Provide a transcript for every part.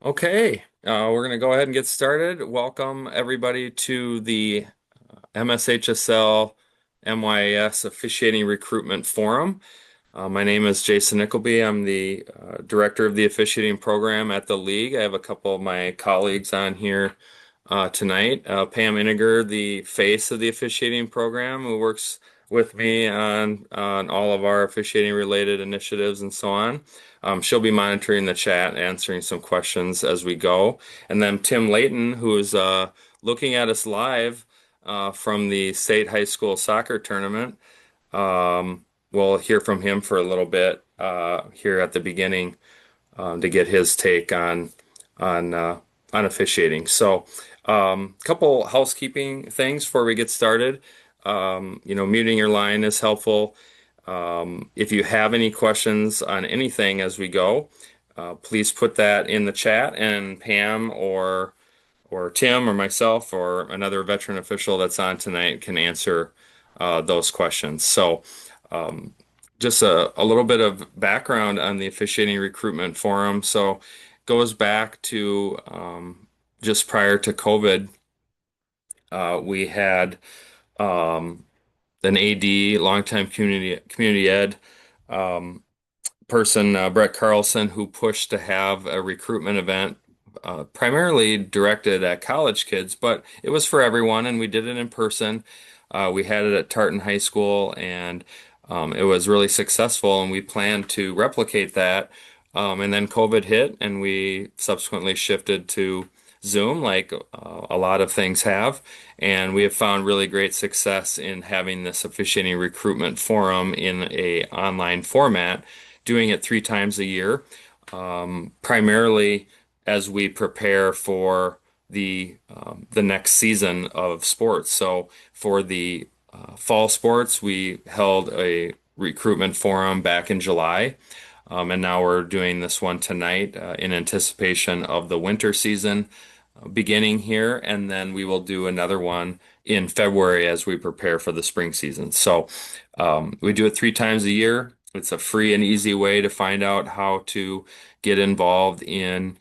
Okay, we're going to go ahead and get started. Welcome everybody to the MSHSL MYAS Officiating Recruitment Forum. My name is Jason Nickleby. I'm the director of the officiating program at the league. I have a couple of my colleagues on here tonight. Pam Iniger, the face of the officiating program, who works with me on all of our officiating related initiatives and so on. She'll be monitoring the chat, answering some questions as we go. And then Tim Layton, who's looking at us live from the state high school soccer tournament. We'll hear from him for a little bit here at the beginning to get his take on on officiating. So, couple housekeeping things before we get started. Muting your line is helpful. If you have any questions on anything as we go, please put that in the chat, and Pam or Tim or myself or another veteran official that's on tonight can answer those questions. So, just a little bit of background on the officiating recruitment forum. So, goes back to just prior to COVID. We had an AD, longtime community ed person, Brett Carlson, who pushed to have a recruitment event primarily directed at college kids, but it was for everyone, and we did it in person. We had it at Tartan High School, and it was really successful, and we planned to replicate that. And then COVID hit, and we subsequently shifted to Zoom, like a lot of things have. And we have found really great success in having this officiating recruitment forum in a online format, doing it 3 times a year, primarily as we prepare for the next season of sports. So for the fall sports, we held a recruitment forum back in July. And now we're doing this one tonight in anticipation of the winter season beginning here, and then we will do another one in February as we prepare for the spring season. So we do it 3 times a year. It's a free and easy way to find out how to get involved in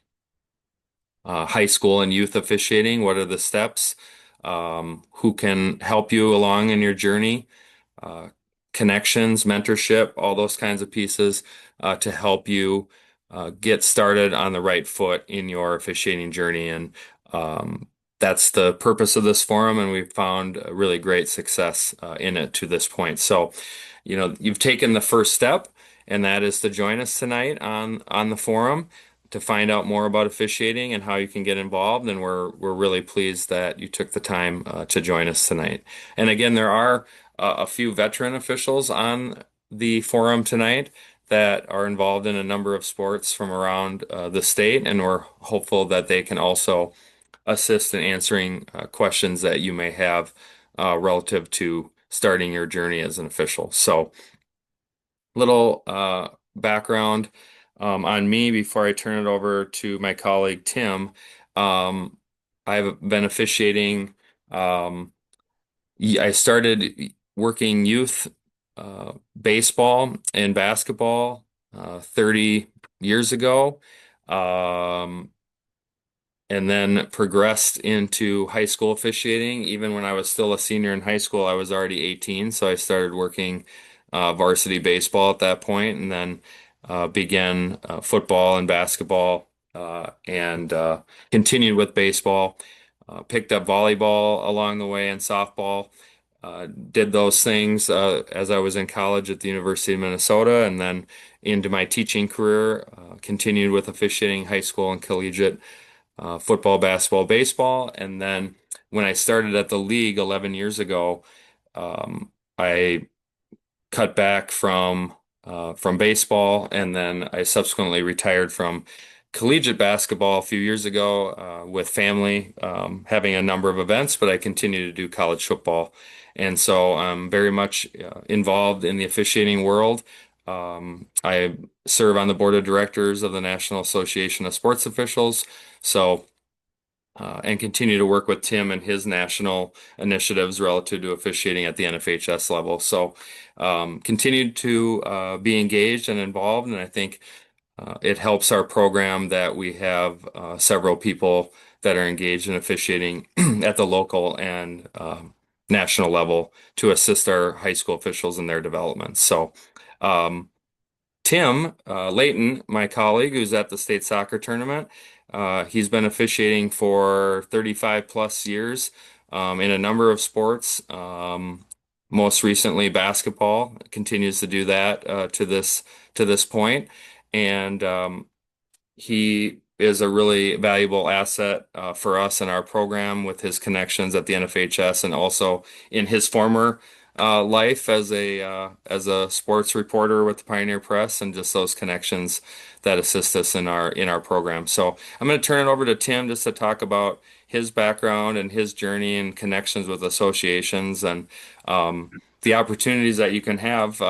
high school and youth officiating. What are the steps? Who can help you along in your journey? Uh, Connections, mentorship, all those kinds of pieces to help you get started on the right foot in your officiating journey. And that's the purpose of this forum, and we've found a really great success in it to this point. So, you've taken the first step, and that is to join us tonight on the forum to find out more about officiating and how you can get involved. And we're really pleased that you took the time to join us tonight. And again, there are a few veteran officials on the forum tonight that are involved in a number of sports from around the state, and we're hopeful that they can also assist in answering questions that you may have relative to starting your journey as an official. So, little background on me before I turn it over to my colleague Tim. Um, I've been officiating. I started working youth baseball and basketball 30 years ago. Um, and then progressed into high school officiating. Even when I was still a senior in high school, I was already 18, so I started working varsity baseball at that point, and then began football and basketball, and continued with baseball. Picked up volleyball along the way and softball. Did those things as I was in college at the University of Minnesota, and then into my teaching career, continued with officiating high school and collegiate football, basketball, baseball. And then when I started at the league 11 years ago, I cut back from baseball, and then I subsequently retired from collegiate basketball a few years ago with family, having a number of events, but I continue to do college football. And so I'm very much involved in the officiating world. I serve on the board of directors of the National Association of Sports Officials. So and continue to work with Tim and his national initiatives relative to officiating at the NFHS level. So, continued to be engaged and involved, and I think it helps our program that we have several people that are engaged in officiating at the local and national level to assist our high school officials in their development. So, um, Tim Layton, my colleague who's at the state soccer tournament, he's been officiating for 35 plus years in a number of sports. Most recently, basketball continues to do that to this point, and he is a really valuable asset for us in our program with his connections at the NFHS and also in his former life as a sports reporter with the Pioneer Press and just those connections that assist us in our program. So I'm going to turn it over to Tim just to talk about his background and his journey and connections with associations and the opportunities that you can have,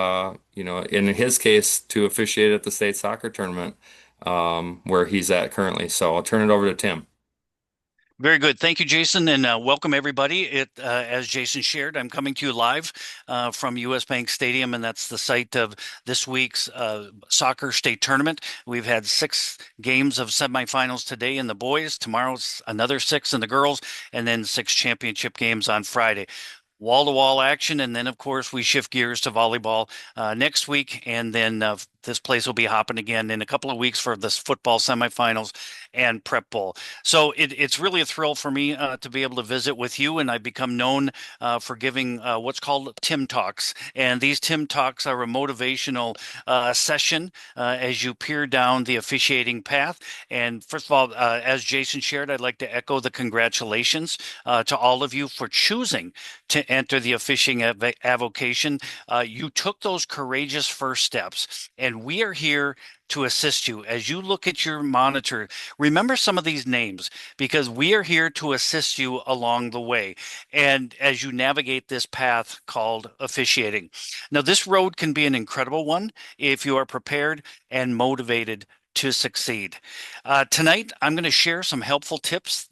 in his case, to officiate at the state soccer tournament where he's at currently. So I'll turn it over to Tim. Very good. Thank you, Jason, and welcome everybody. As Jason shared, I'm coming to you live from US Bank Stadium, and that's the site of this week's soccer state tournament. We've had 6 games of semifinals today in the boys. Tomorrow's another 6 in the girls, and then 6 championship games on Friday. Wall-to-wall action, and then of course we shift gears to volleyball next week, and then this place will be hopping again in a couple of weeks for this football semifinals and prep bowl. So it's really a thrill for me to be able to visit with you, and I've become known for giving what's called Tim Talks, and these Tim Talks are a motivational session as you peer down the officiating path. And first of all, as Jason shared, I'd like to echo the congratulations to all of you for choosing to enter the officiating avocation. You took those courageous first steps, and we are here to assist you as you look at your monitor. Remember some of these names because we are here to assist you along the way and as you navigate this path called officiating. Now, this road can be an incredible one if you are prepared and motivated to succeed. Tonight, I'm going to share some helpful tips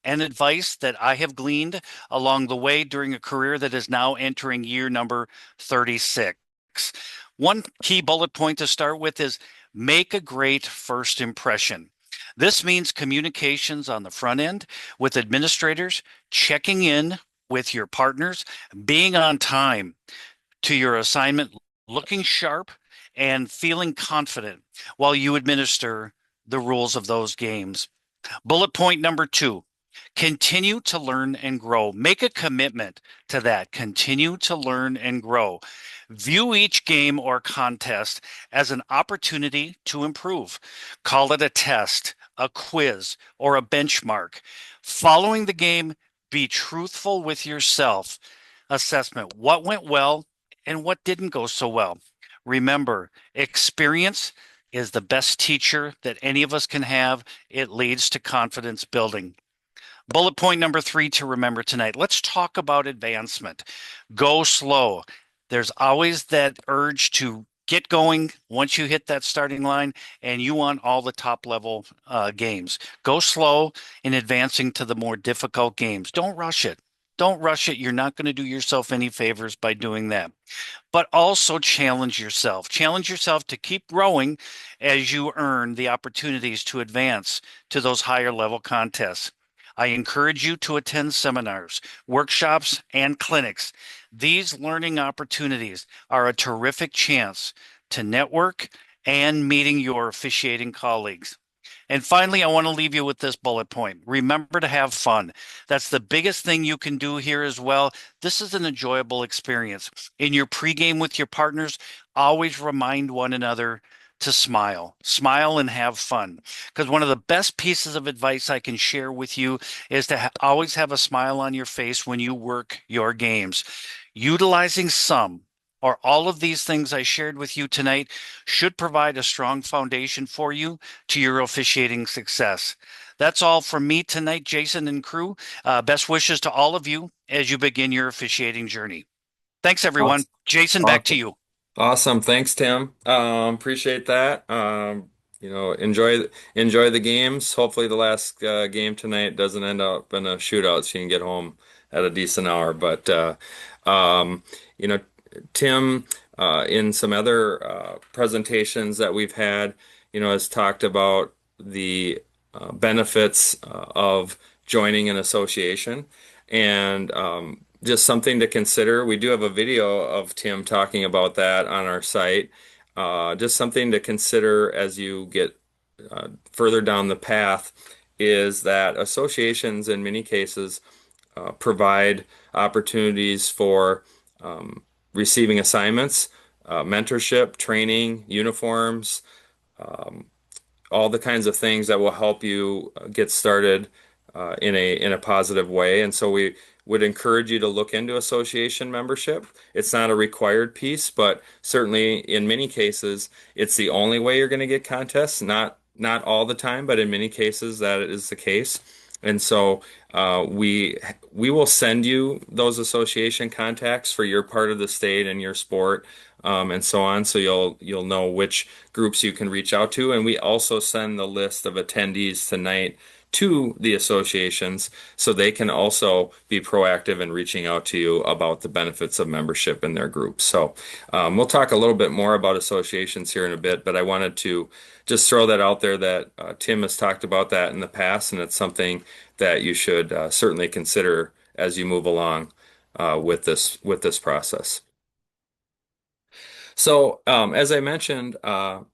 and advice that I have gleaned along the way during a career that is now entering year number 36. One key bullet point to start with is make a great first impression. This means communications on the front end with administrators, checking in with your partners, being on time to your assignment, looking sharp, and feeling confident while you administer the rules of those games. Bullet point number 2. Continue to learn and grow. Make a commitment to that. Continue to learn and grow. View each game or contest as an opportunity to improve. Call it a test, a quiz, or a benchmark. Following the game, be truthful with yourself. Assessment: what went well and what didn't go so well. Remember, experience is the best teacher that any of us can have. It leads to confidence building. Bullet point number 3 to remember tonight. Let's talk about advancement. Go slow. There's always that urge to get going once you hit that starting line, and you want all the top level games. Go slow in advancing to the more difficult games. Don't rush it. Don't rush it. You're not going to do yourself any favors by doing that. But also challenge yourself. Challenge yourself to keep growing as you earn the opportunities to advance to those higher level contests. I encourage you to attend seminars, workshops, and clinics. These learning opportunities are a terrific chance to network and meeting your officiating colleagues. And finally, I want to leave you with this bullet point. Remember to have fun. That's the biggest thing you can do here as well. This is an enjoyable experience. In your pregame with your partners, always remind one another to smile. Smile and have fun. Because one of the best pieces of advice I can share with you is to always have a smile on your face when you work your games. Utilizing some or all of these things I shared with you tonight should provide a strong foundation for you to your officiating success. That's all from me tonight, Jason and crew. Best wishes to all of you as you begin your officiating journey. Thanks, everyone. Awesome. Jason, back to Awesome. you. Awesome. Thanks, Tim. Appreciate that. Enjoy the games. Hopefully the last game tonight doesn't end up in a shootout so you can get home at a decent hour. But um, you know, Tim, in some other presentations that we've had, has talked about the benefits of joining an association and just something to consider. We do have a video of Tim talking about that on our site. Just something to consider as you get further down the path is that associations in many cases provide opportunities for receiving assignments, mentorship, training, uniforms, all the kinds of things that will help you get started in a positive way. And so we would encourage you to look into association membership. It's not a required piece, but certainly in many cases, it's the only way you're going to get contests. Not all the time, but in many cases that is the case. And so we will send you those association contacts for your part of the state and your sport, and so on. So you'll know which groups you can reach out to. And we also send the list of attendees tonight to the associations so they can also be proactive in reaching out to you about the benefits of membership in their groups. So we'll talk a little bit more about associations here in a bit, but I wanted to just throw that out there that Tim has talked about that in the past, and it's something that you should certainly consider as you move along with this process. So, as I mentioned,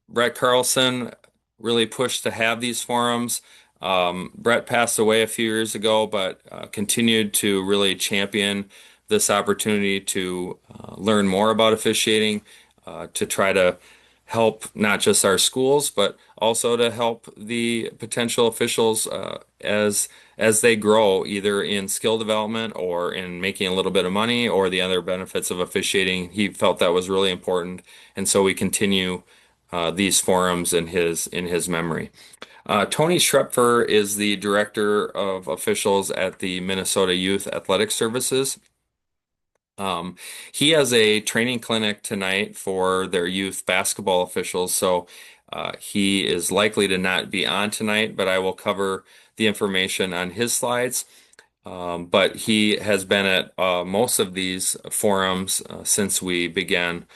Brett Carlson really pushed to have these forums. Brett passed away a few years ago, but continued to really champion this opportunity to learn more about officiating, to try to help not just our schools, but also to help the potential officials as they grow, either in skill development or in making a little bit of money or the other benefits of officiating. He felt that was really important, and so we continue these forums in his memory. Tony Schrepfer is the director of officials at the Minnesota Youth Athletic Services. Um, he has a training clinic tonight for their youth basketball officials, so he is likely to not be on tonight, but I will cover the information on his slides. But he has been at most of these forums since we began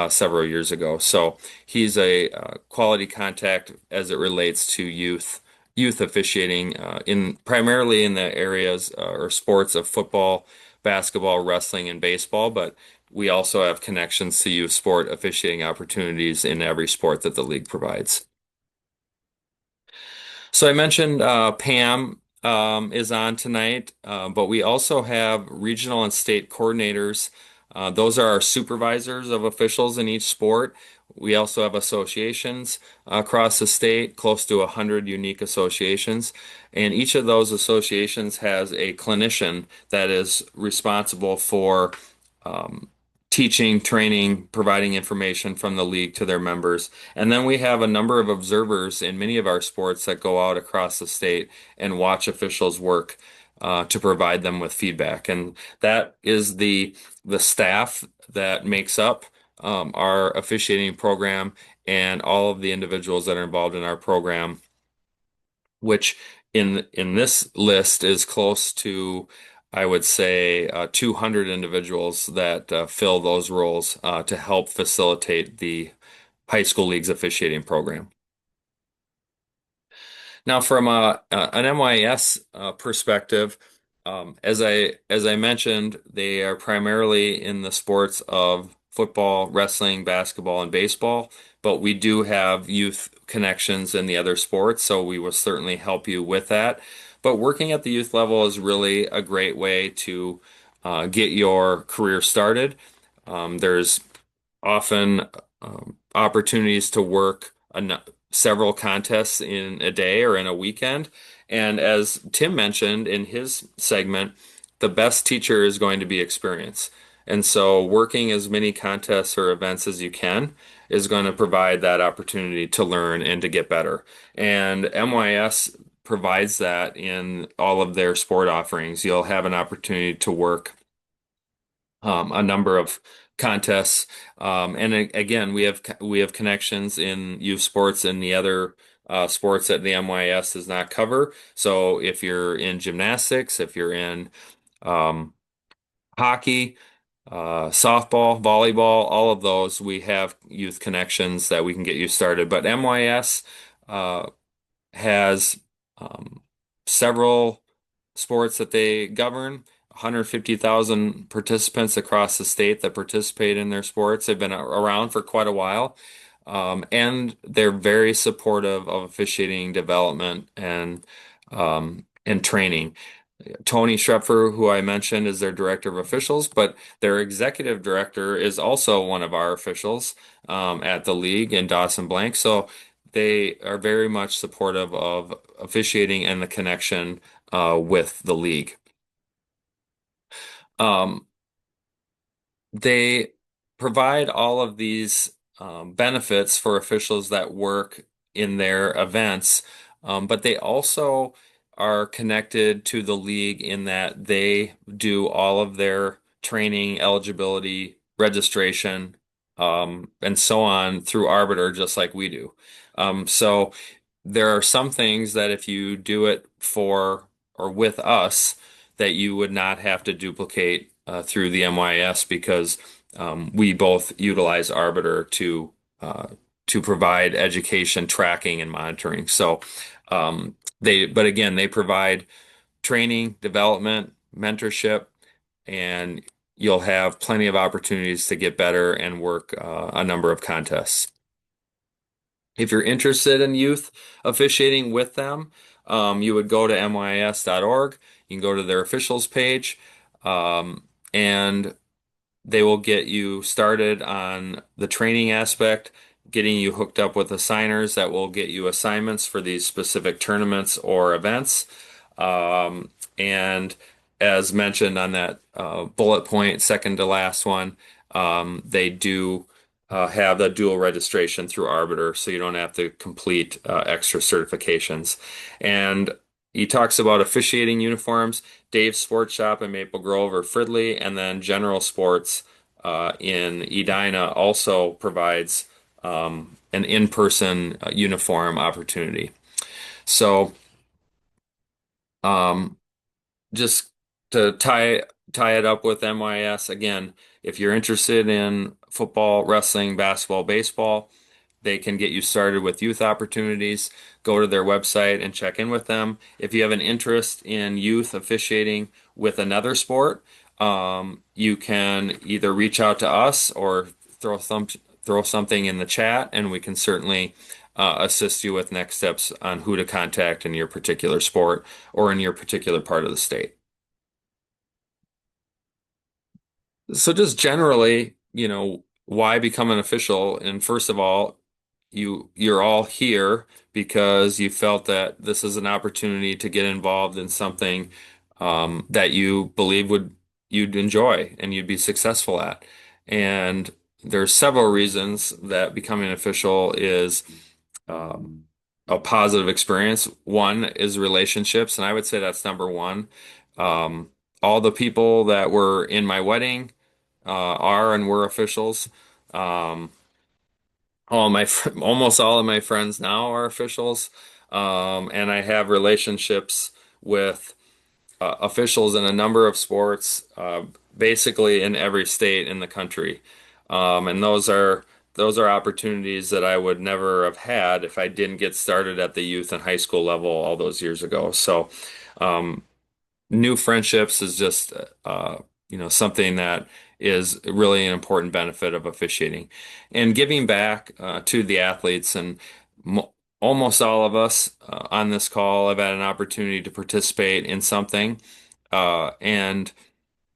several years ago. So he's a quality contact as it relates to youth officiating in primarily in the areas or sports of football, basketball, wrestling, and baseball. But we also have connections to youth sport officiating opportunities in every sport that the league provides. So I mentioned Pam is on tonight, but we also have regional and state coordinators. Those are our supervisors of officials in each sport. We also have associations across the state, close to 100 unique associations. And each of those associations has a clinician that is responsible for teaching, training, providing information from the league to their members. And then we have a number of observers in many of our sports that go out across the state and watch officials work to provide them with feedback. And that is the staff that makes up our officiating program and all of the individuals that are involved in our program, which in this list is close to, I would say, 200 individuals that fill those roles to help facilitate the high school league's officiating program. Now, from an MYS perspective, as I mentioned, they are primarily in the sports of football, wrestling, basketball, and baseball, but we do have youth connections in the other sports, so we will certainly help you with that. But working at the youth level is really a great way to get your career started. There's often opportunities to work several contests in a day or in a weekend. And as Tim mentioned in his segment, the best teacher is going to be experience. And so working as many contests or events as you can is going to provide that opportunity to learn and to get better. And MYS provides that in all of their sport offerings. You'll have an opportunity to work a number of contests. And again, we have connections in youth sports and the other sports that the MYS does not cover. So if you're in gymnastics, if you're in um, hockey, softball, volleyball, all of those, we have youth connections that we can get you started. But MYS has several sports that they govern, 150,000 participants across the state that participate in their sports. They've been around for quite a while, and they're very supportive of officiating development and training. Tony Schrepfer, who I mentioned, is their director of officials, but their executive director is also one of our officials at the league in Dawson Blank. So they are very much supportive of officiating and the connection with the league. Um, they provide all of these benefits for officials that work in their events, but they also are connected to the league in that they do all of their training, eligibility, registration, and so on through Arbiter, just like we do. So there are some things that if you do it for or with us, that you would not have to duplicate through the MYS because we both utilize Arbiter uh, to provide education, tracking, and monitoring. So but again, they provide training, development, mentorship, and you'll have plenty of opportunities to get better and work a number of contests. If you're interested in youth officiating with them, you would go to MYS.org. You can go to their officials page, and they will get you started on the training aspect, getting you hooked up with assigners that will get you assignments for these specific tournaments or events. And as mentioned on that bullet point, second to last one, they do have the dual registration through Arbiter, so you don't have to complete extra certifications. And he talks about officiating uniforms, Dave's Sports Shop in Maple Grove or Fridley, and then General Sports in Edina also provides an in-person uniform opportunity. So, um, just to tie it up with MYS again, if you're interested in football, wrestling, basketball, baseball, they can get you started with youth opportunities. Go to their website and check in with them. If you have an interest in youth officiating with another sport, you can either reach out to us or throw something in the chat, and we can certainly assist you with next steps on who to contact in your particular sport or in your particular part of the state. So just generally, why become an official? And first of all, you're all here because you felt that this is an opportunity to get involved in something that you believe you'd enjoy and you'd be successful at. And there's several reasons that becoming an official is um, a positive experience. One is relationships, and I would say that's number one. Um, all the people that were in my wedding are and were officials. Um, almost all of my friends now are officials, and I have relationships with officials in a number of sports, basically in every state in the country. And those are opportunities that I would never have had if I didn't get started at the youth and high school level all those years ago. So, um, new friendships is just something that is really an important benefit of officiating and giving back to the athletes. And mo almost all of us on this call have had an opportunity to participate in something, and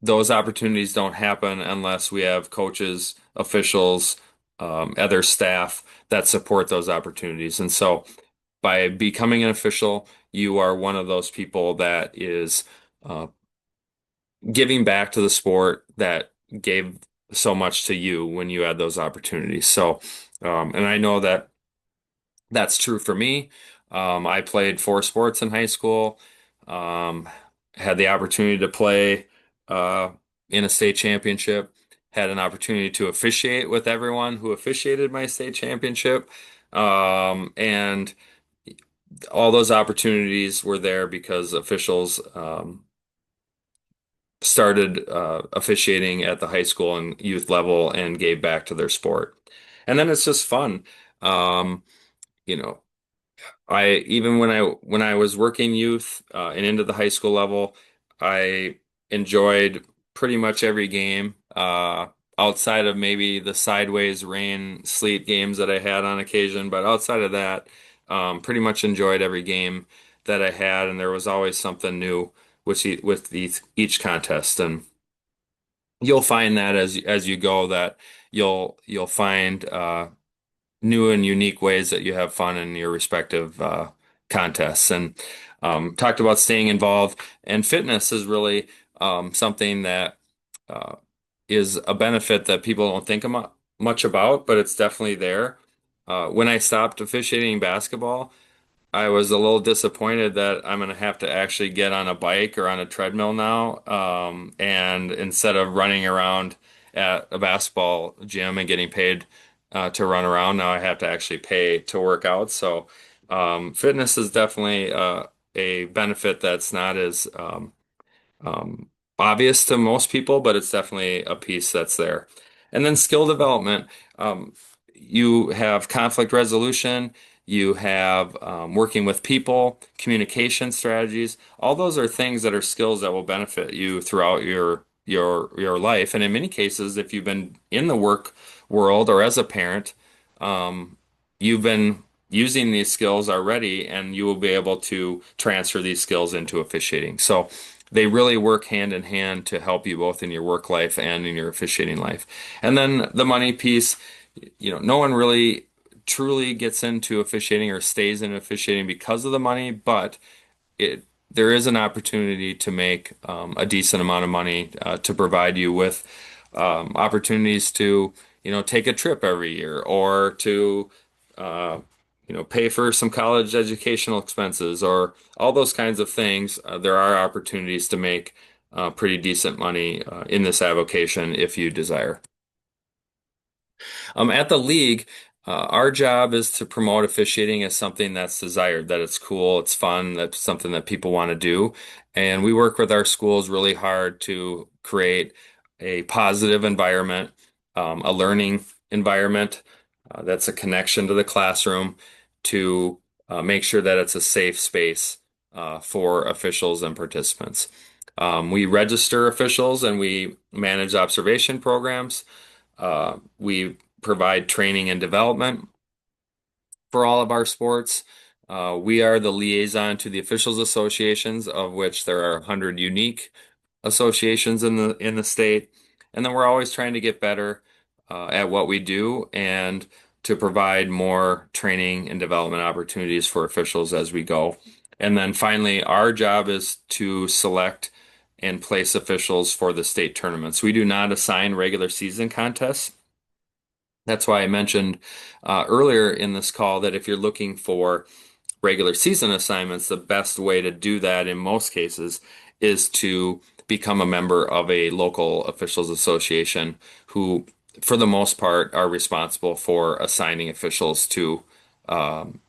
those opportunities don't happen unless we have coaches, officials, other staff that support those opportunities. And so by becoming an official, you are one of those people that is uh, giving back to the sport that gave so much to you when you had those opportunities. So, and I know that that's true for me. I played four sports in high school, um, had the opportunity to play uh, in a state championship, had an opportunity to officiate with everyone who officiated my state championship. And all those opportunities were there because officials started officiating at the high school and youth level and gave back to their sport. And then it's just fun. Um, you know, I even when I was working youth and into the high school level, I enjoyed pretty much every game outside of maybe the sideways rain sleet games that I had on occasion. But outside of that, pretty much enjoyed every game that I had, and there was always something new with each contest. And you'll find that as you go that you'll find new and unique ways that you have fun in your respective contests. And talked about staying involved, and fitness is really something that uh, is a benefit that people don't think much about, but it's definitely there. When I stopped officiating basketball, I was a little disappointed that I'm going to have to actually get on a bike or on a treadmill now. And instead of running around at a basketball gym and getting paid to run around, now I have to actually pay to work out. So fitness is definitely a benefit that's not as um, obvious to most people, but it's definitely a piece that's there. And then skill development. Um, you have conflict resolution, you have working with people, communication strategies. All those are things that are skills that will benefit you throughout your life. And in many cases, if you've been in the work world or as a parent, you've been using these skills already, and you will be able to transfer these skills into officiating. So they really work hand in hand to help you both in your work life and in your officiating life. And then the money piece, no one really truly gets into officiating or stays in officiating because of the money, but there is an opportunity to make a decent amount of money to provide you with opportunities to, take a trip every year or to, uh, pay for some college educational expenses or all those kinds of things. There are opportunities to make pretty decent money in this avocation if you desire. At the league, our job is to promote officiating as something that's desired, that it's cool, it's fun, that's something that people want to do. And we work with our schools really hard to create a positive environment, a learning environment that's a connection to the classroom to make sure that it's a safe space for officials and participants. We register officials and we manage observation programs. We provide training and development for all of our sports. We are the liaison to the officials associations, of which there are 100 unique associations in the state. And then we're always trying to get better at what we do and to provide more training and development opportunities for officials as we go. And then finally, our job is to select and place officials for the state tournaments. We do not assign regular season contests. That's why I mentioned earlier in this call that if you're looking for regular season assignments, the best way to do that in most cases is to become a member of a local officials association who, for the most part, are responsible for assigning officials to um,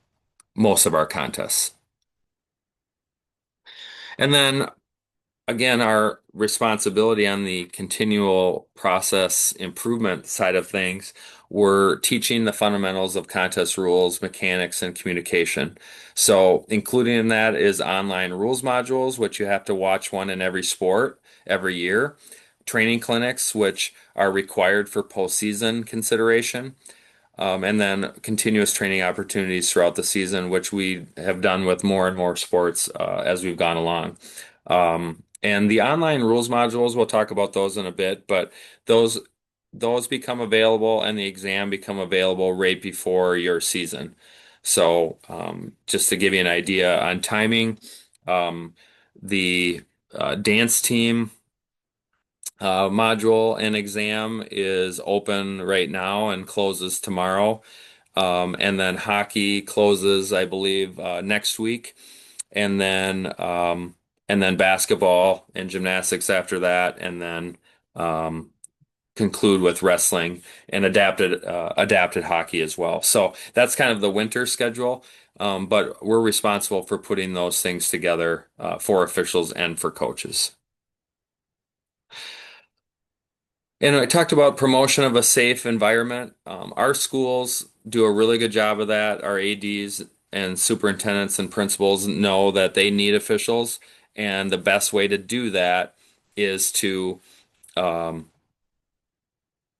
most of our contests. And then again, our responsibility on the continual process improvement side of things, we're teaching the fundamentals of contest rules, mechanics, and communication. So, including in that is online rules modules, which you have to watch one in every sport every year, training clinics, which are required for postseason consideration, and then continuous training opportunities throughout the season, which we have done with more and more sports as we've gone along. And the online rules modules, we'll talk about those in a bit, but those those become available and the exam become available right before your season. So just to give you an idea on timing, um, the dance team module and exam is open right now and closes tomorrow. And then hockey closes, I believe, next week. And then basketball and gymnastics after that, and then um, conclude with wrestling and adapted hockey as well. So that's kind of the winter schedule. But we're responsible for putting those things together for officials and for coaches. And I talked about promotion of a safe environment. Our schools do a really good job of that. Our ADs and superintendents and principals know that they need officials, and the best way to do that is to um,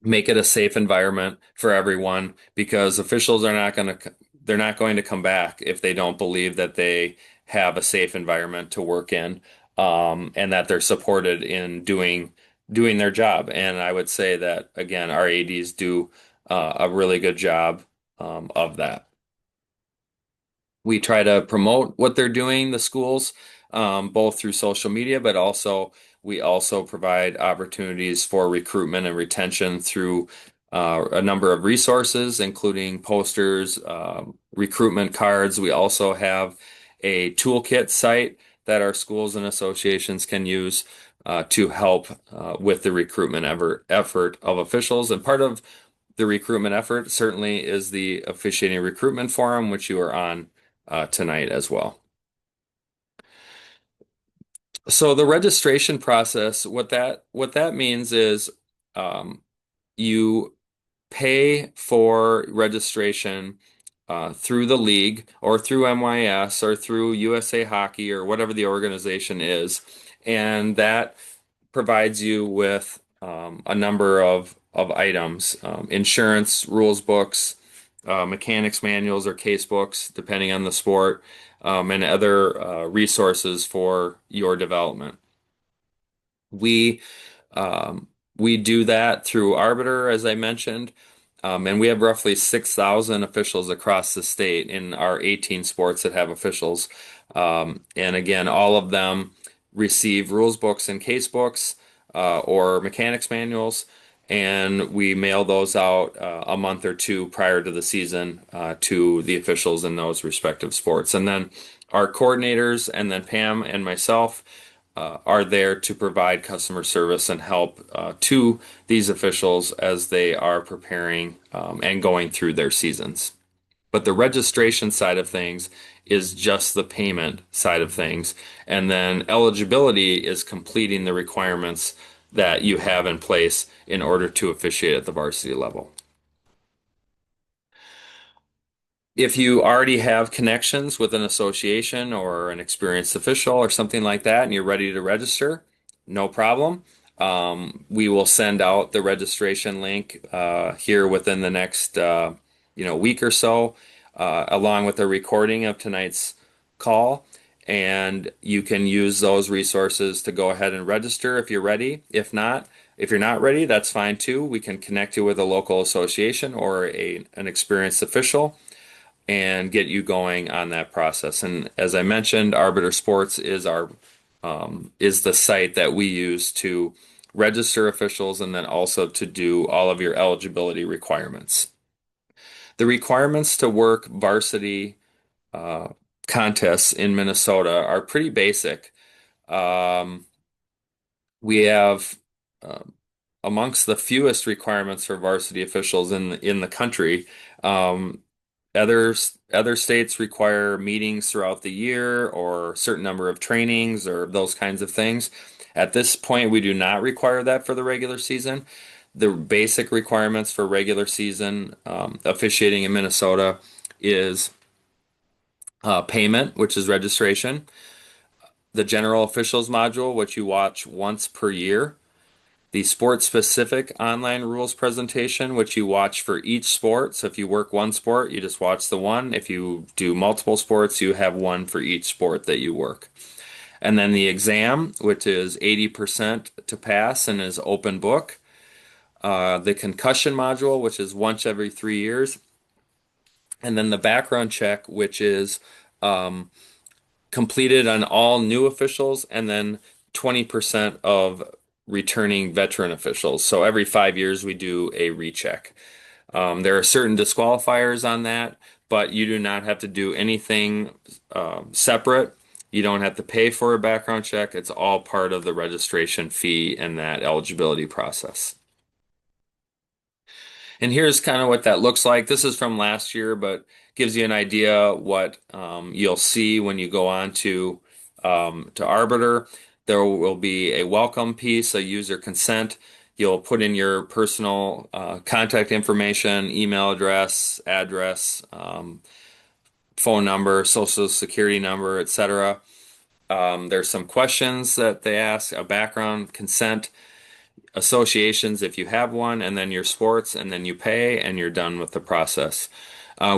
make it a safe environment for everyone because officials are not going to they're not going to come back if they don't believe that they have a safe environment to work in, and that they're supported in doing their job. And I would say that again, our ADs do a really good job of that. We try to promote what they're doing, the schools, both through social media, but also we also provide opportunities for recruitment and retention through a number of resources, including posters, recruitment cards. We also have a toolkit site that our schools and associations can use to help with the recruitment effort of officials. And part of the recruitment effort certainly is the officiating recruitment forum, which you are on tonight as well. So the registration process, what that means is um, you pay for registration through the league or through MYS or through USA Hockey or whatever the organization is, and that provides you with a number of items, insurance, rules books, mechanics manuals or case books, depending on the sport, and other resources for your development. We um, we do that through Arbiter, as I mentioned, and we have roughly 6,000 officials across the state in our 18 sports that have officials. And again, all of them receive rules books and case books or mechanics manuals, and we mail those out a month or two prior to the season to the officials in those respective sports. And then our coordinators, and then Pam and myself are there to provide customer service and help to these officials as they are preparing and going through their seasons. But the registration side of things is just the payment side of things. And then eligibility is completing the requirements that you have in place in order to officiate at the varsity level. If you already have connections with an association or an experienced official or something like that, and you're ready to register, no problem. We will send out the registration link here within the next week or so, along with a recording of tonight's call. And you can use those resources to go ahead and register if you're ready. If you're not ready, that's fine too. We can connect you with a local association or an experienced official and get you going on that process. And as I mentioned, Arbiter Sports is the site that we use to register officials and then also to do all of your eligibility requirements. The requirements to work varsity uh, contests in Minnesota are pretty basic. Um, we have amongst the fewest requirements for varsity officials in the country. Um, other states require meetings throughout the year or a certain number of trainings or those kinds of things. At this point, we do not require that for the regular season. The basic requirements for regular season officiating in Minnesota is payment, which is registration, the general officials module, which you watch once per year, the sport-specific online rules presentation, which you watch for each sport. So if you work one sport, you just watch the one. If you do multiple sports, you have one for each sport that you work. And then the exam, which is 80% to pass and is open book. The concussion module, which is once every 3 years. And then the background check, which is completed on all new officials and then 20% of returning veteran officials. So every 5 years we do a recheck. There are certain disqualifiers on that, but you do not have to do anything separate. You don't have to pay for a background check. It's all part of the registration fee and that eligibility process. And here's kind of what that looks like. This is from last year, but gives you an idea what you'll see when you go on to Arbiter. There will be a welcome piece, a user consent. You'll put in your personal contact information, email address, phone number, social security number, etc. There's some questions that they ask, a background, consent, associations if you have one, and then your sports, and then you pay, and you're done with the process.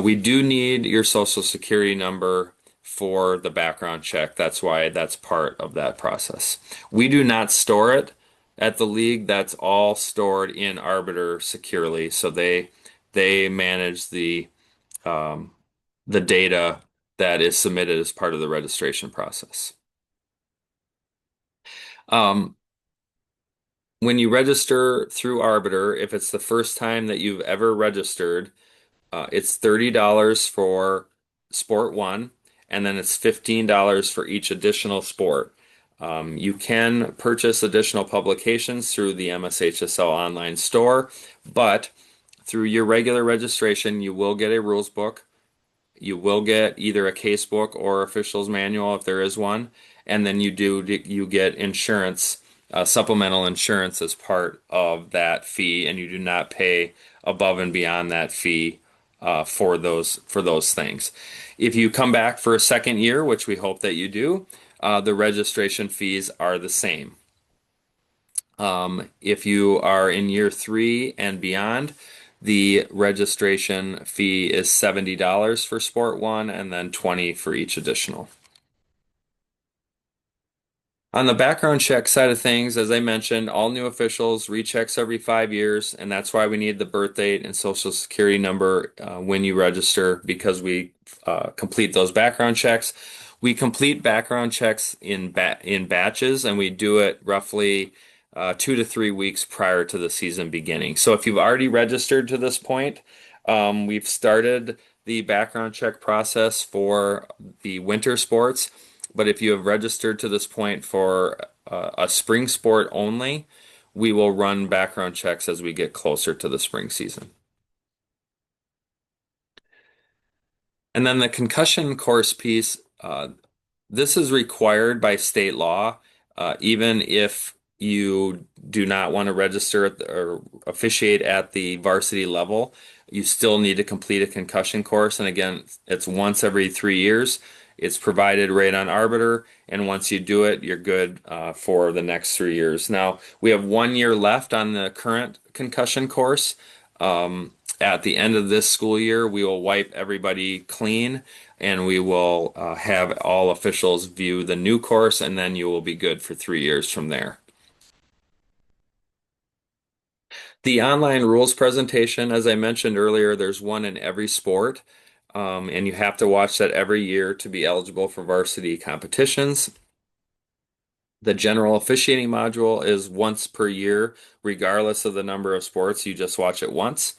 We do need your social security number for the background check. That's why that's part of that process. We do not store it at the league. That's all stored in Arbiter securely. So they manage um, the data that is submitted as part of the registration process. Um, when you register through Arbiter, if it's the first time that you've ever registered, it's $30 for sport one, and then it's $15 for each additional sport. You can purchase additional publications through the MSHSL online store, but through your regular registration, you will get a rules book. You will get either a case book or official's manual if there is one, and then you get insurance, supplemental insurance as part of that fee, and you do not pay above and beyond that fee for those things. If you come back for a second year, which we hope that you do, the registration fees are the same. If you are in year three and beyond, the registration fee is $70 for Sport One and then 20 for each additional. On the background check side of things, as I mentioned, all new officials rechecks every 5 years, and that's why we need the birth date and social security number when you register because we complete those background checks. We complete background checks in batches, and we do it roughly 2 to 3 weeks prior to the season beginning. So if you've already registered to this point, we've started the background check process for the winter sports. But if you have registered to this point for a spring sport only, we will run background checks as we get closer to the spring season. And then the concussion course piece, this is required by state law, even if you do not want to register or officiate at the varsity level. You still need to complete a concussion course. And again, it's once every 3 years. It's provided right on Arbiter. And once you do it, you're good for the next 3 years. Now, we have 1 year left on the current concussion course. At the end of this school year, we will wipe everybody clean and we will have all officials view the new course, and then you will be good for 3 years from there. The online rules presentation, as I mentioned earlier, there's one in every sport, and you have to watch that every year to be eligible for varsity competitions. The general officiating module is once per year, regardless of the number of sports, you just watch it once.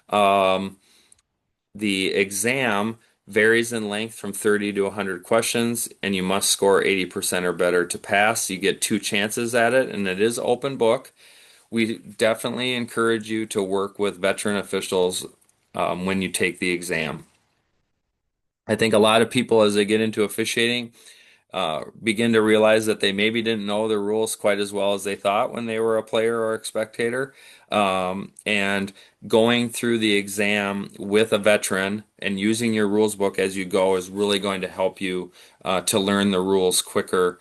Um, The exam varies in length from 30 to 100 questions, and you must score 80% or better to pass. You get two chances at it, and it is open book. We definitely encourage you to work with veteran officials when you take the exam. I think a lot of people, as they get into officiating, begin to realize that they maybe didn't know the rules quite as well as they thought when they were a player or a spectator. And going through the exam with a veteran and using your rules book as you go is really going to help you to learn the rules quicker.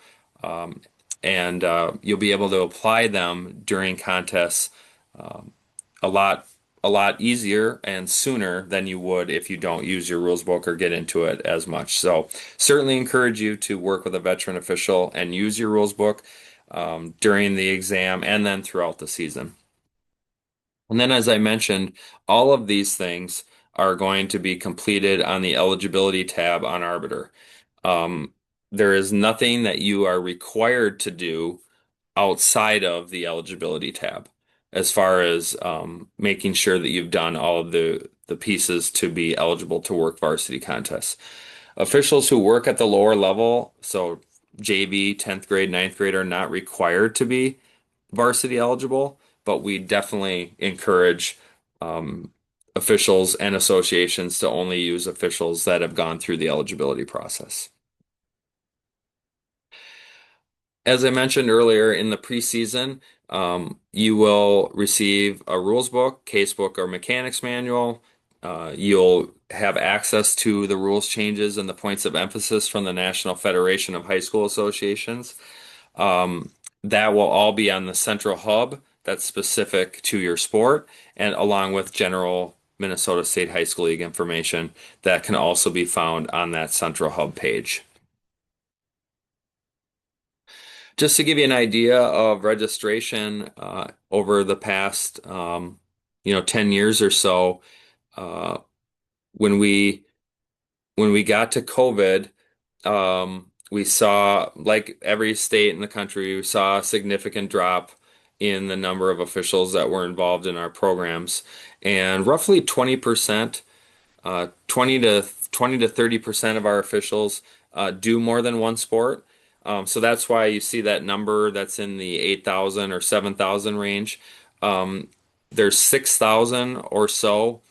And you'll be able to apply them during contests um, a lot a lot easier and sooner than you would if you don't use your rules book or get into it as much. So certainly encourage you to work with a veteran official and use your rules book during the exam and then throughout the season. And then, as I mentioned, all of these things are going to be completed on the eligibility tab on Arbiter. Um, there is nothing that you are required to do outside of the eligibility tab as far as making sure that you've done all of the pieces to be eligible to work varsity contests. Officials who work at the lower level, so JV, 10th grade, ninth grade, are not required to be varsity eligible, but we definitely encourage um, officials and associations to only use officials that have gone through the eligibility process. As I mentioned earlier, in the preseason, you will receive a rules book, case book, or mechanics manual. You'll have access to the rules changes and the points of emphasis from the National Federation of High School Associations. Um, that will all be on the central hub that's specific to your sport, and along with general Minnesota State High School League information that can also be found on that central hub page. Just to give you an idea of registration over the past 10 years or so, uh, when we got to COVID, we saw, like every state in the country, we saw a significant drop in the number of officials that were involved in our programs. And roughly 20%, 20 to 30% of our officials do more than one sport. So that's why you see that number that's in the 8,000 or 7,000 range. Um, there's 6,000 or so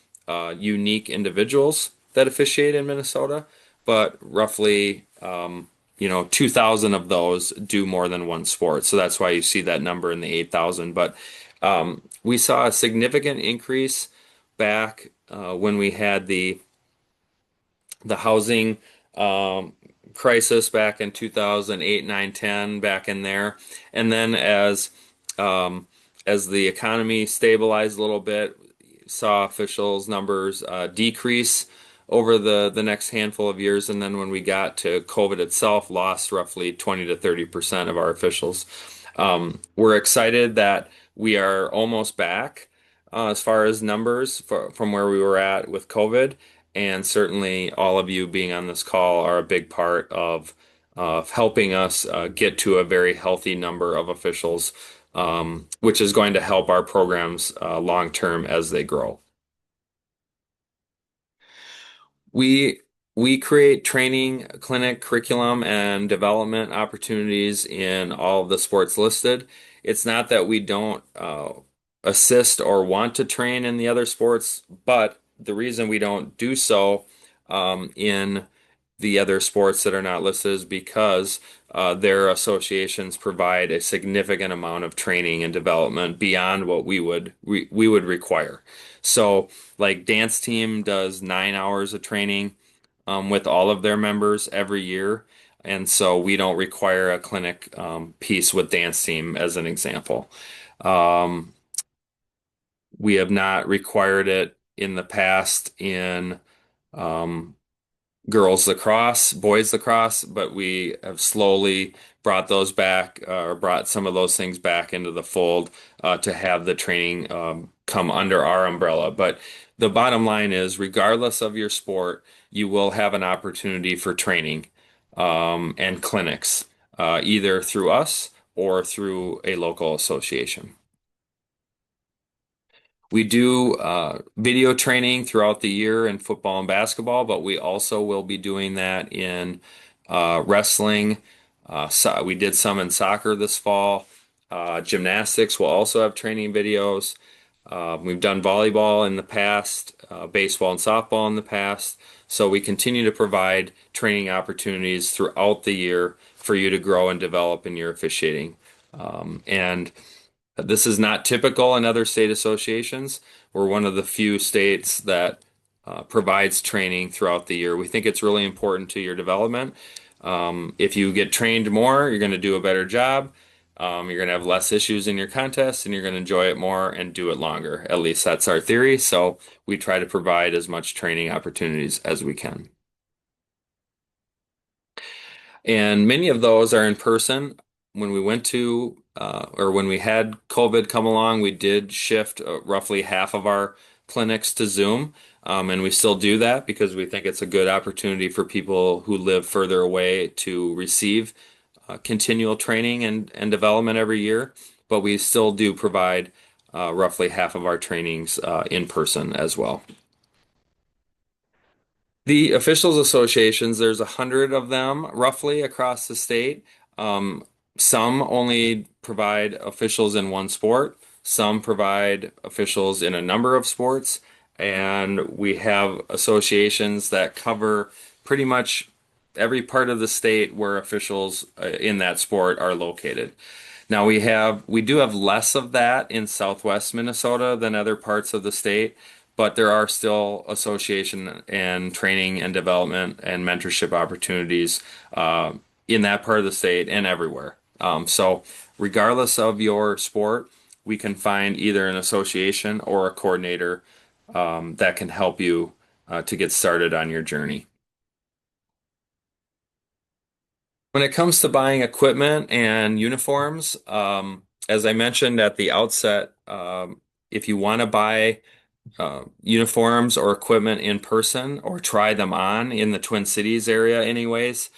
unique individuals that officiate in Minnesota, but roughly 2,000 of those do more than one sport. So that's why you see that number in the 8,000. But we saw a significant increase back when we had the housing um, crisis back in 2008, 9, 10, back in there. And then um, as the economy stabilized a little bit, saw officials numbers decrease over the next handful of years. And then when we got to COVID itself, lost roughly 20 to 30% of our officials. We're excited that we are almost back as far as numbers from where we were at with COVID. And certainly, all of you being on this call are a big part of helping us get to a very healthy number of officials, which is going to help our programs long term as they grow. We we create training, clinic, curriculum, and development opportunities in all of the sports listed. It's not that we don't assist or want to train in the other sports, but the reason we don't do so in the other sports that are not listed is because their associations provide a significant amount of training and development beyond what we would require. So, like dance team does 9 hours of training with all of their members every year, and so we don't require a clinic piece with dance team as an example. Um, we have not required it in the past in um, girls lacrosse, boys lacrosse, but we have slowly brought those back or brought some of those things back into the fold to have the training come under our umbrella. But the bottom line is, regardless of your sport, you will have an opportunity for training and clinics, either through us or through a local association. We do video training throughout the year in football and basketball, but we also will be doing that in wrestling. We did some in soccer this fall. Gymnastics will also have training videos. We've done volleyball in the past, baseball and softball in the past. So we continue to provide training opportunities throughout the year for you to grow and develop in your officiating. And this is not typical in other state associations. We're one of the few states that provides training throughout the year. We think it's really important to your development. If you get trained more, you're going to do a better job. You're going to have less issues in your contest, and you're going to enjoy it more and do it longer. At least that's our theory. So we try to provide as much training opportunities as we can. And many of those are in person. When we went to, or when we had COVID come along, we did shift roughly half of our clinics to Zoom. And we still do that because we think it's a good opportunity for people who live further away to receive continual training and development every year. But we still do provide roughly half of our trainings in person as well. The officials associations, there's 100 of them roughly across the state. Um, some only provide officials in one sport. Some provide officials in a number of sports. And we have associations that cover pretty much every part of the state where officials in that sport are located. Now we do have less of that in Southwest Minnesota than other parts of the state, but there are still association and training and development and mentorship opportunities in that part of the state and everywhere. So regardless of your sport, we can find either an association or a coordinator that can help you to get started on your journey. When it comes to buying equipment and uniforms, as I mentioned at the outset, if you want to buy uniforms or equipment in person or try them on in the Twin Cities area, anyways,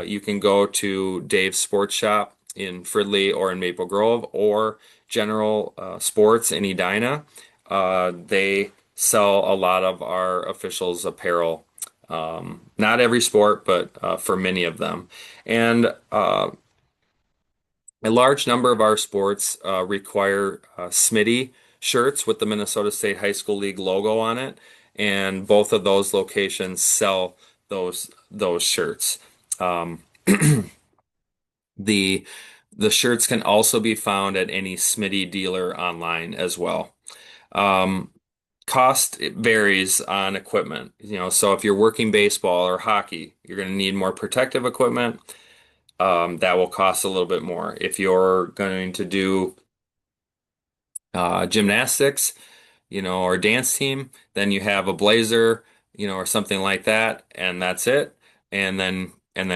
you can go to Dave's Sports Shop in Fridley or in Maple Grove or General Sports in Edina. They sell a lot of our officials' apparel. Not every sport, but for many of them. And a large number of our sports require Smitty shirts with the Minnesota State High School League logo on it, and both of those locations sell those shirts. Um, the the shirts can also be found at any Smitty dealer online as well. Um, Cost it varies on equipment. So if you're working baseball or hockey, you're going to need more protective equipment. That will cost a little bit more. If you're going to do gymnastics, or dance team, then you have a blazer, or something like that, and that's it. And then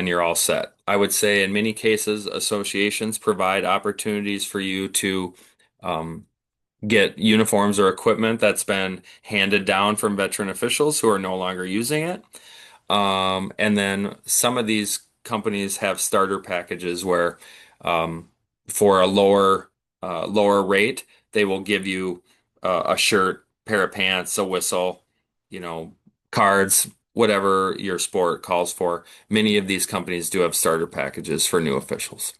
you're all set. I would say in many cases, associations provide opportunities for you to um, get uniforms or equipment that's been handed down from veteran officials who are no longer using it. And then some of these companies have starter packages where, um, for a lower rate, they will give you a shirt, pair of pants, a whistle, you know, cards, whatever your sport calls for. Many of these companies do have starter packages for new officials.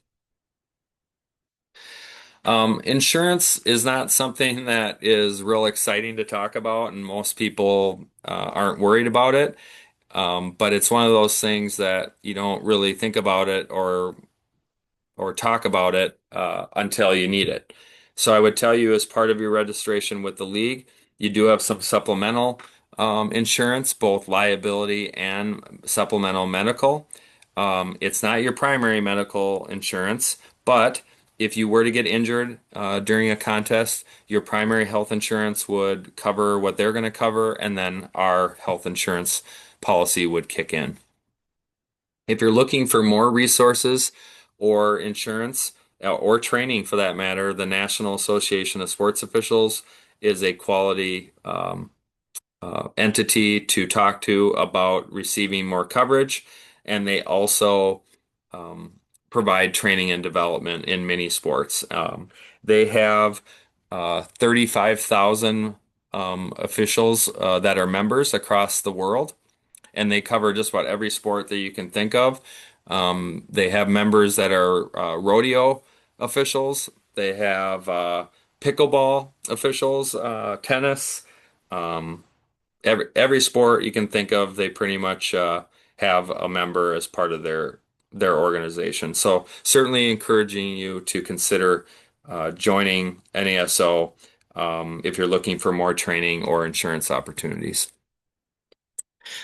Insurance is not something that is real exciting to talk about, and most people aren't worried about it. But it's one of those things that you don't really think about it or talk about it until you need it. So I would tell you, as part of your registration with the league, you do have some supplemental insurance, both liability and supplemental medical. It's not your primary medical insurance, but if you were to get injured during a contest, your primary health insurance would cover what they're going to cover, and then our health insurance policy would kick in. If you're looking for more resources or insurance or training for that matter, the National Association of Sports Officials is a quality entity to talk to about receiving more coverage, and they also um, provide training and development in many sports. They have 35,000 officials that are members across the world, and they cover just about every sport that you can think of. They have members that are rodeo officials. They have pickleball officials, tennis, um, every sport you can think of. They pretty much have a member as part of their organization. So certainly encouraging you to consider joining NASO if you're looking for more training or insurance opportunities.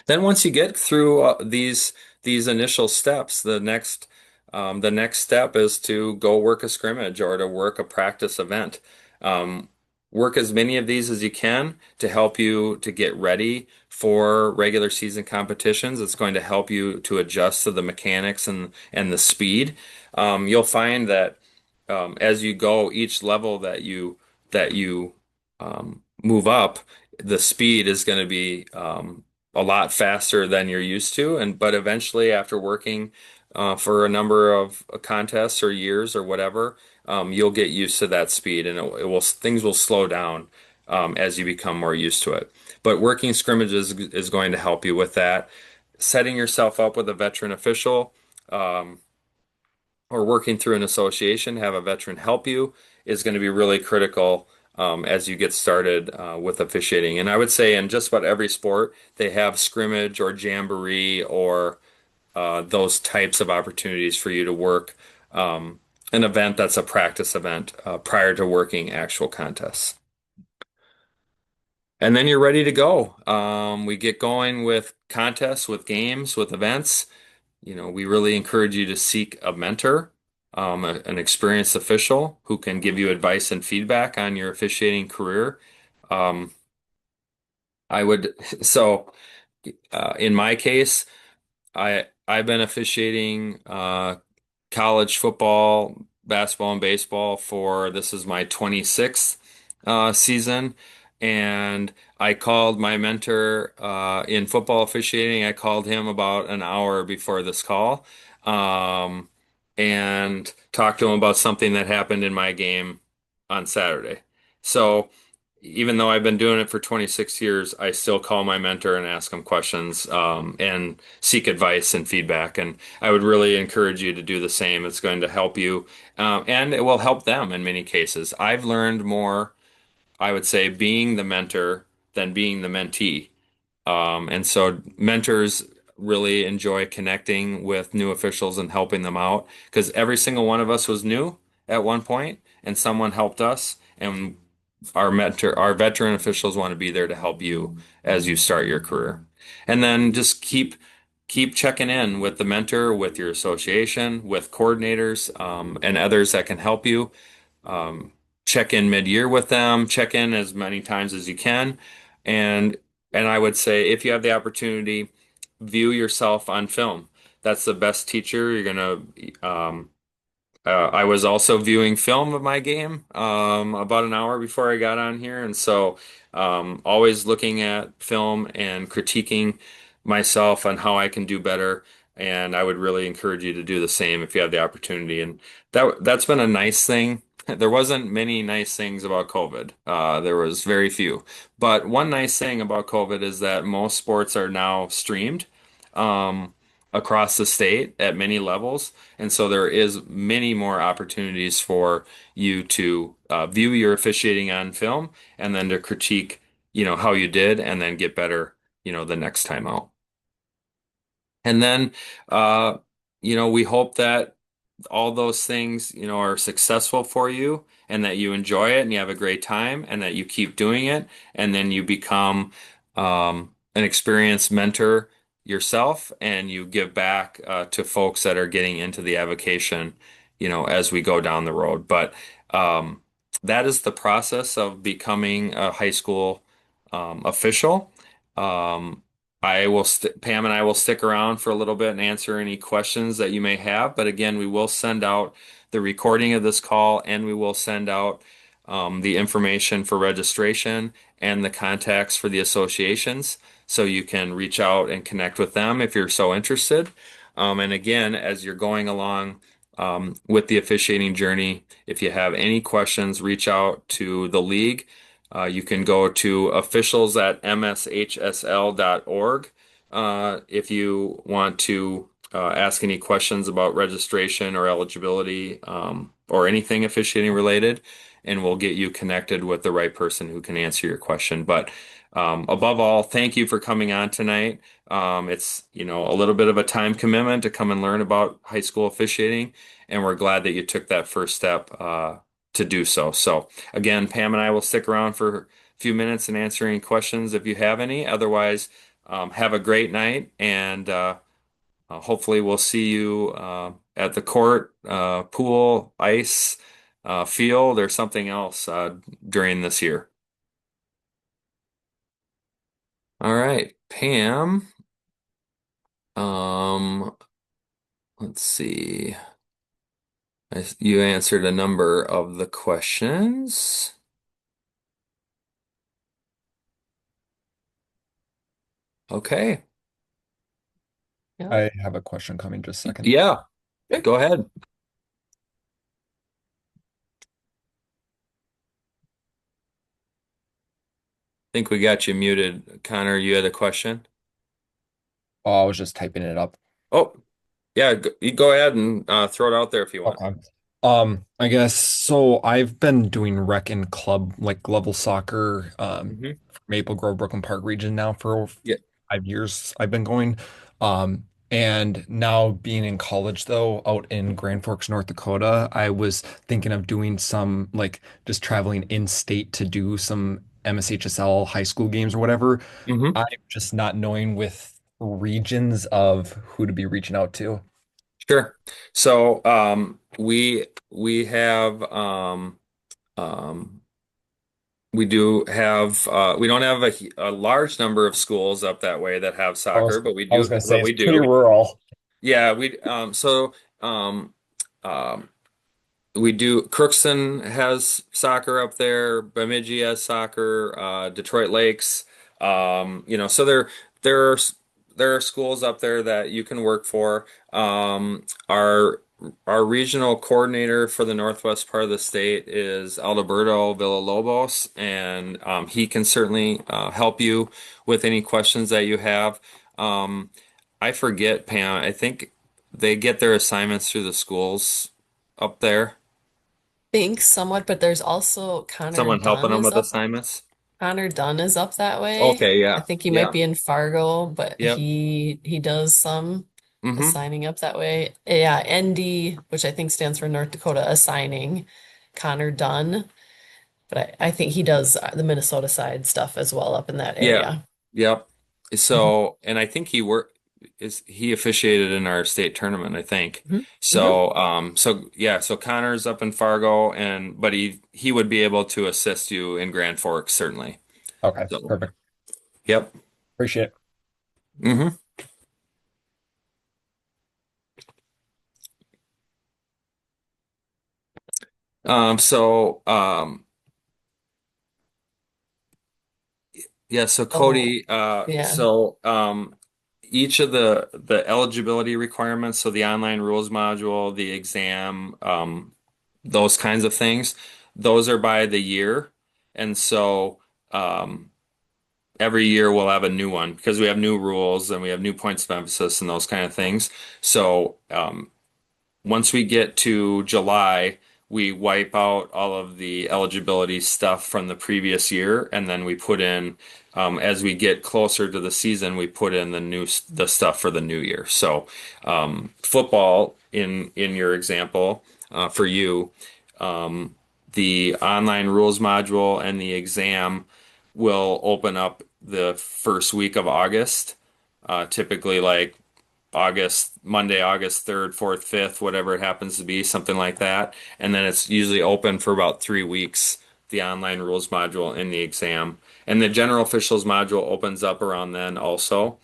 Then once you get through these initial steps, the next step is to go work a scrimmage or to work a practice event. Um, Work as many of these as you can to help you to get ready for regular season competitions. It's going to help you to adjust to the mechanics and the speed. You'll find that as you go, each level that you move up, the speed is going to be a lot faster than you're used to. But eventually, after working for a number of contests or years or whatever, you'll get used to that speed, and things will slow down as you become more used to it. But working scrimmages is going to help you with that. Setting yourself up with a veteran official. Or working through an association, have a veteran help you is going to be really critical as you get started with officiating. And I would say in just about every sport, they have scrimmage or jamboree or those types of opportunities for you to work an event that's a practice event prior to working actual contests. And then you're ready to go. We get going with contests, with games, with events. We really encourage you to seek a mentor, an experienced official who can give you advice and feedback on your officiating career. Um, I would, so in my case, I've been officiating college football, basketball, and baseball for this is my 26th season. And I called my mentor in football officiating. I called him about an hour before this call um, and talked to him about something that happened in my game on Saturday. So even though I've been doing it for 26 years, I still call my mentor and ask him questions and seek advice and feedback. And I would really encourage you to do the same. It's going to help you, and it will help them in many cases. I've learned more, I would say, being the mentor than being the mentee. And so mentors really enjoy connecting with new officials and helping them out because every single one of us was new at one point and someone helped us. And our veteran officials want to be there to help you as you start your career. And then just keep checking in with the mentor, with your association, with coordinators, and others that can help you. Um, check in mid-year with them, check in as many times as you can. And and I would say if you have the opportunity, view yourself on film. That's the best teacher. You're gonna I was also viewing film of my game about an hour before I got on here, and so always looking at film and critiquing myself on how I can do better. And I would really encourage you to do the same if you have the opportunity. And that's been a nice thing. There wasn't many nice things about COVID. There was very few. But one nice thing about COVID is that most sports are now streamed across the state at many levels. And so there is many more opportunities for you to view your officiating on film and then to critique, how you did and then get better, the next time out. And then, uh, we hope that all those things, are successful for you and that you enjoy it and you have a great time and that you keep doing it. And then you become an experienced mentor yourself and you give back to folks that are getting into the avocation, as we go down the road. But um, that is the process of becoming a high school official. Um, Pam and I will stick around for a little bit and answer any questions that you may have. But again, we will send out the recording of this call and we will send out the information for registration and the contacts for the associations so you can reach out and connect with them if you're so interested. And again, as you're going along with the officiating journey, if you have any questions, reach out to the league. You can go to officials at mshsl.org if you want to ask any questions about registration or eligibility or anything officiating related, and we'll get you connected with the right person who can answer your question. But above all, thank you for coming on tonight. It's, a little bit of a time commitment to come and learn about high school officiating, and we're glad that you took that first step to do so. So again, Pam and I will stick around for a few minutes and answer any questions if you have any. Otherwise, have a great night, and hopefully we'll see you at the court, pool, ice, field, or something else during this year. All right, Pam. Um, let's see. You answered a number of the questions. Okay. Yeah. I have a question coming just a second. Yeah, Okay. go ahead. Think we got you muted. Connor, you had a question? Oh, I was just typing it up. Oh, yeah, you go ahead and throw it out there if you want. Okay. I guess so I've been doing rec and club like level soccer Hmm. Maple Grove, Brooklyn Park region now for Yeah. 5 years I've been going. Um And now being in college though, out in Grand Forks, North Dakota, I was thinking of doing some like just traveling in state to do some MSHSL high school games or whatever. Hmm. I'm just not knowing with regions of who to be reaching out to. Sure. So we have um, we do have we don't have a large number of schools up that way that have I soccer, was but we I was do, gonna say but it's we pretty do. rural. Yeah, um um we do. Crookston has soccer up there. Bemidji has soccer. Detroit Lakes. So there are there are schools up there that you can work for. Our regional coordinator for the northwest part of the state is Alberto Villalobos, and he can certainly help you with any questions that you have. Um, I forget, Pam. I think they get their assignments through the schools up there. Think somewhat, but there's also Someone helping them with assignments? Connor Dunn is up that way. Okay, I yeah. think he might Yeah. be in Fargo, but Yep. he does some Hmm. assigning up that way. Yeah, ND, which I think stands for North Dakota assigning Connor Dunn, but I think he does the Minnesota side stuff as well up in that Yeah. area. Yep. Mhm. So, and I think he officiated in our state tournament, I think. Mhm. Mhm. So yeah, so Connor's up in Fargo but he would be able to assist you in Grand Forks, certainly. Okay, So, perfect. yep. Appreciate it. Hmm. So Yeah, so Oh, Cody, yeah. each of the eligibility requirements, so the online rules module, the exam, those kinds of things, those are by the year. And so um, every year we'll have a new one because we have new rules and we have new points of emphasis and those kind of things. So once we get to July, we wipe out all of the eligibility stuff from the previous year, and then we put in, as we get closer to the season, we put in the stuff for the new year. So, football in your example, for you, the online rules module and the exam will open up the first week of August, typically like Monday, August 3rd, 4th, 5th, whatever it happens to be, something like that. And then it's usually open for about 3 weeks, the online rules module and the exam. And the general officials module opens up around then also.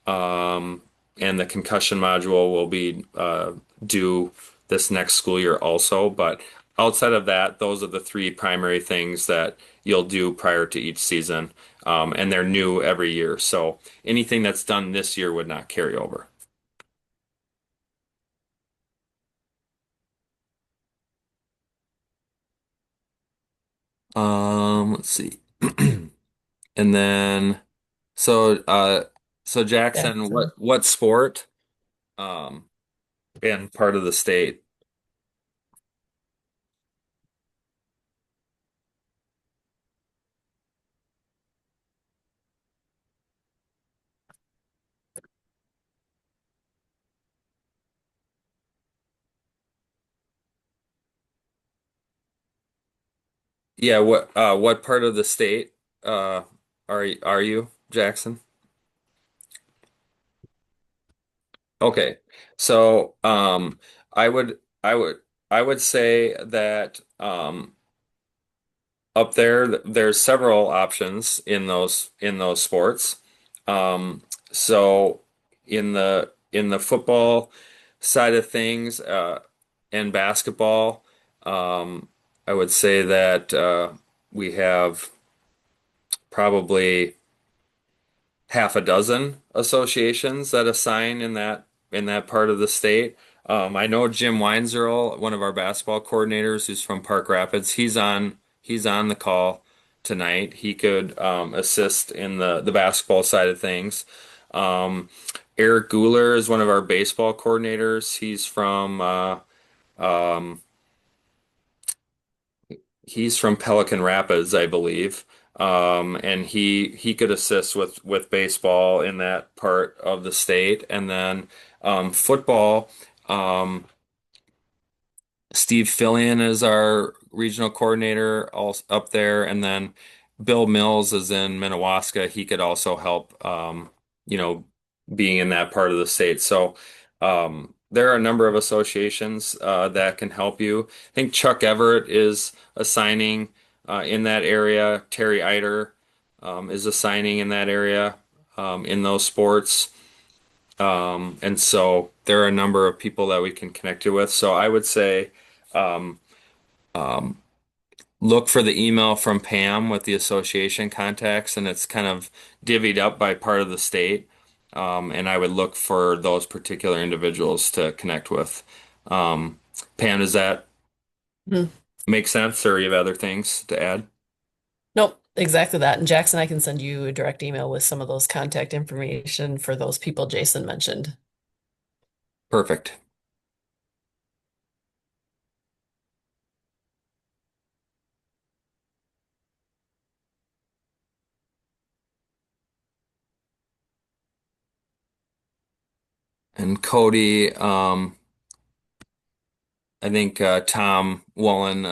Um, and the concussion module will be due this next school year also. But outside of that, those are the three primary things that you'll do prior to each season. And they're new every year. So anything that's done this year would not carry over. Let's see. And then so so Jackson, Jackson. what sport um in part of the state? Yeah, what part of the state uh are you, Jackson? Okay. So I would I would I would say that up there, there's several options in those sports. So in the football side of things, and basketball, I would say that we have probably half a dozen associations that assign in that part of the state. I know Jim Weinzierl, one of our basketball coordinators, who's from Park Rapids. He's on the call tonight. He could assist in the basketball side of things. Um, Eric Guler is one of our baseball coordinators. Um, he's from Pelican Rapids, I believe. And he could assist with baseball in that part of the state. And then Football, um, Steve Fillion is our regional coordinator also up there, and then Bill Mills is in Minnewaska. He could also help, you know, being in that part of the state. So there are a number of associations that can help you. I think Chuck Everett is assigning in that area. Terry Eider is assigning in that area in those sports. And so there are a number of people that we can connect you with. So I would say um, um, look for the email from Pam with the association contacts, and it's kind of divvied up by part of the state. And I would look for those particular individuals to connect with. Pam, does that Mhm. make sense, or you have other things to add? Nope, exactly that. And Jackson, I can send you a direct email with some of those contact information for those people Jason mentioned. Perfect. And Cody, I think Tom Wallen,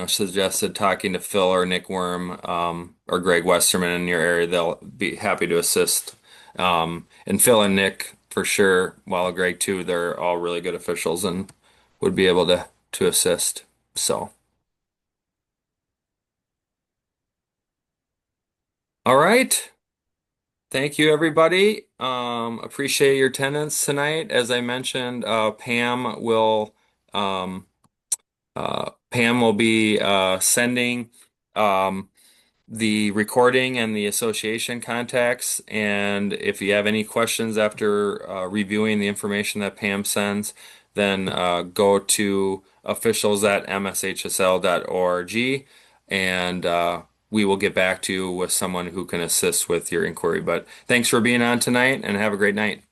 suggested talking to Phil or Nick Worm or Greg Westerman in your area. They'll be happy to assist. And Phil and Nick for sure, while Greg too. They're all really good officials and would be able to assist. So, all right. Thank you, everybody. Appreciate your attendance tonight. As I mentioned, um, Pam will be sending um, the recording and the association contacts. And if you have any questions after reviewing the information that Pam sends, then go to officials at mshsl.org and we will get back to you with someone who can assist with your inquiry. But thanks for being on tonight and have a great night.